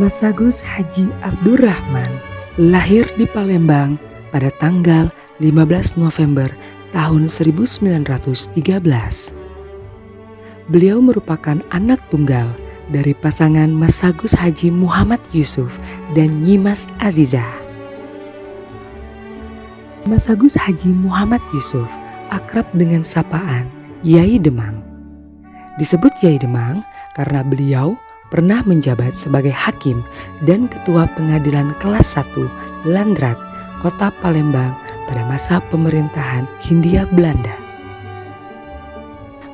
Mas Agus Haji Abdurrahman lahir di Palembang pada tanggal 15 November tahun 1913. Beliau merupakan anak tunggal dari pasangan Mas Agus Haji Muhammad Yusuf dan Nyimas Azizah. Mas Agus Haji Muhammad Yusuf akrab dengan sapaan Yai Demang. Disebut Yai Demang karena beliau pernah menjabat sebagai hakim dan ketua pengadilan kelas 1 Landrat, Kota Palembang pada masa pemerintahan Hindia Belanda.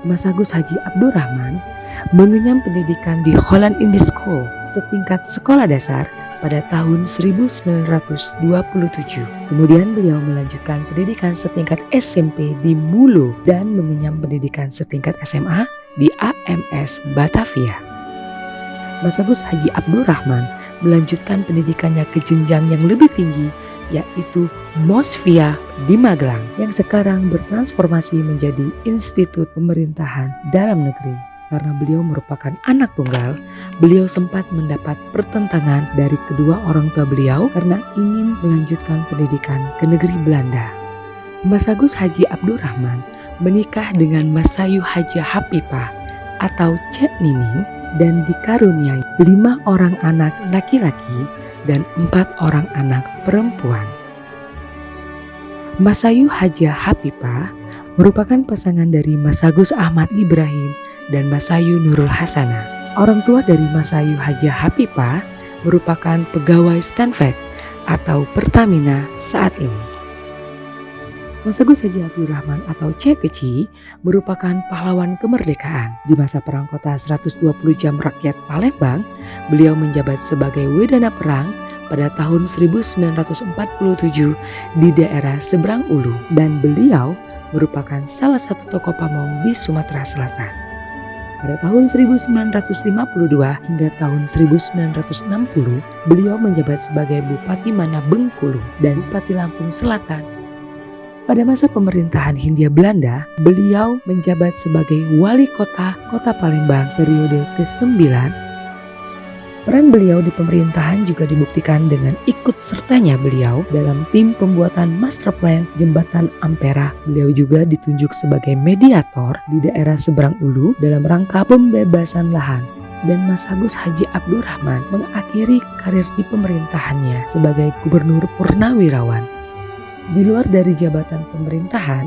Mas Agus Haji Abdurrahman mengenyam pendidikan di Holland Indie School setingkat sekolah dasar pada tahun 1927. Kemudian beliau melanjutkan pendidikan setingkat SMP di Mulu dan mengenyam pendidikan setingkat SMA di AMS Batavia. Mas Agus Haji Abdurrahman melanjutkan pendidikannya ke jenjang yang lebih tinggi, yaitu Mosvia di Magelang yang sekarang bertransformasi menjadi Institut Pemerintahan Dalam Negeri. Karena beliau merupakan anak tunggal, beliau sempat mendapat pertentangan dari kedua orang tua beliau karena ingin melanjutkan pendidikan ke negeri Belanda. Mas Agus Haji Abdurrahman menikah dengan Mas Sayu Haja Hapipah atau Cek Nining dan dikaruniai 5 orang anak laki-laki dan 4 orang anak perempuan. Mas Sayu Haja Hapipah merupakan pasangan dari Mas Agus Ahmad Ibrahim dan Mas Sayu Nurul Hasanah. Orang tua dari Mas Sayu Haja Hapipah merupakan pegawai Stanvac atau Pertamina saat ini. Mas Agus Haji Abdurrahman atau Cek Keci merupakan pahlawan kemerdekaan. Di masa Perang Kota 120 Jam Rakyat Palembang, beliau menjabat sebagai Wedana Perang pada tahun 1947 di daerah Seberang Ulu, dan beliau merupakan salah satu tokoh pamong di Sumatera Selatan. Pada tahun 1952 hingga tahun 1960, beliau menjabat sebagai Bupati Mana Bengkulu dan Bupati Lampung Selatan. Pada masa pemerintahan Hindia Belanda, beliau menjabat sebagai Wali Kota Kota Palembang periode ke-9. Peran beliau di pemerintahan juga dibuktikan dengan ikut sertanya beliau dalam tim pembuatan master plan Jembatan Ampera. Beliau juga ditunjuk sebagai mediator di daerah Seberang Ulu dalam rangka pembebasan lahan. Dan Mas Agus Haji Abdurrahman mengakhiri karir di pemerintahannya sebagai Gubernur Purnawirawan. Di luar dari jabatan pemerintahan,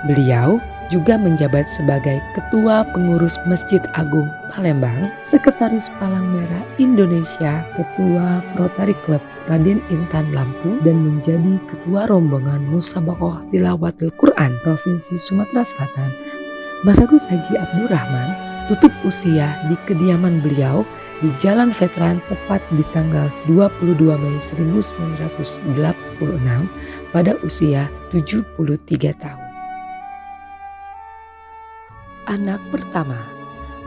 beliau juga menjabat sebagai Ketua Pengurus Masjid Agung Palembang, Sekretaris Palang Merah Indonesia, Ketua Rotary Club Raden Intan Lampung, dan menjadi Ketua Rombongan Musabaqah Tilawatil Quran Provinsi Sumatera Selatan. Mas Agus Haji Abdurrahman tutup usia di kediaman beliau di Jalan Veteran tepat di tanggal 22 Mei 1986 pada usia 73 tahun. Anak pertama,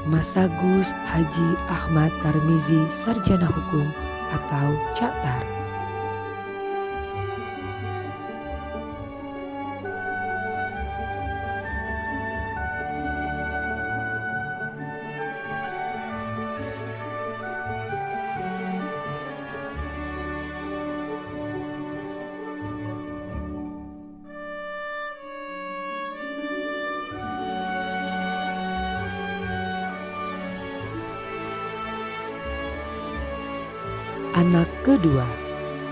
Mas Agus Haji Ahmad Tarmizi Sarjana Hukum atau Cak Tar. Anak kedua,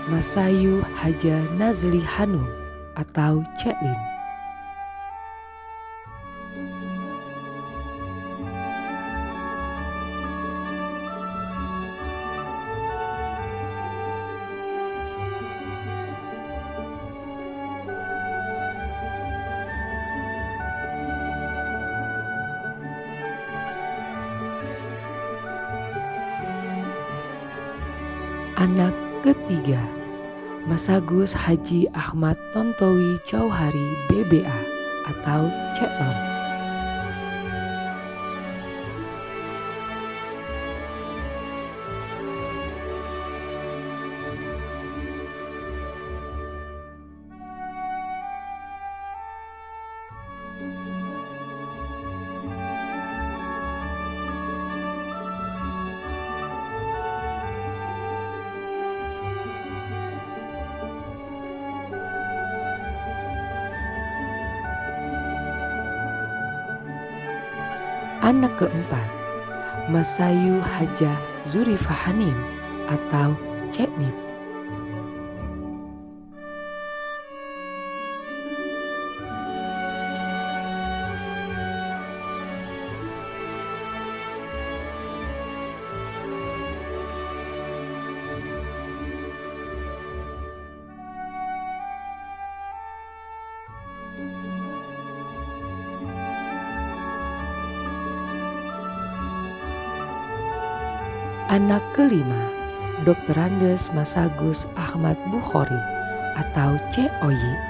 Mas Sayu Haja Nazli Hanum atau Cek Lin. Anak ketiga, Mas Agus Haji Ahmad Tontowi Jauhari BBA atau Cek Ton. Anak keempat, Masayu Hajah Zurifah Hanim atau Cek Nip. Anak kelima, Dr. Andes Masagus Ahmad Bukhori atau Cek Oyi.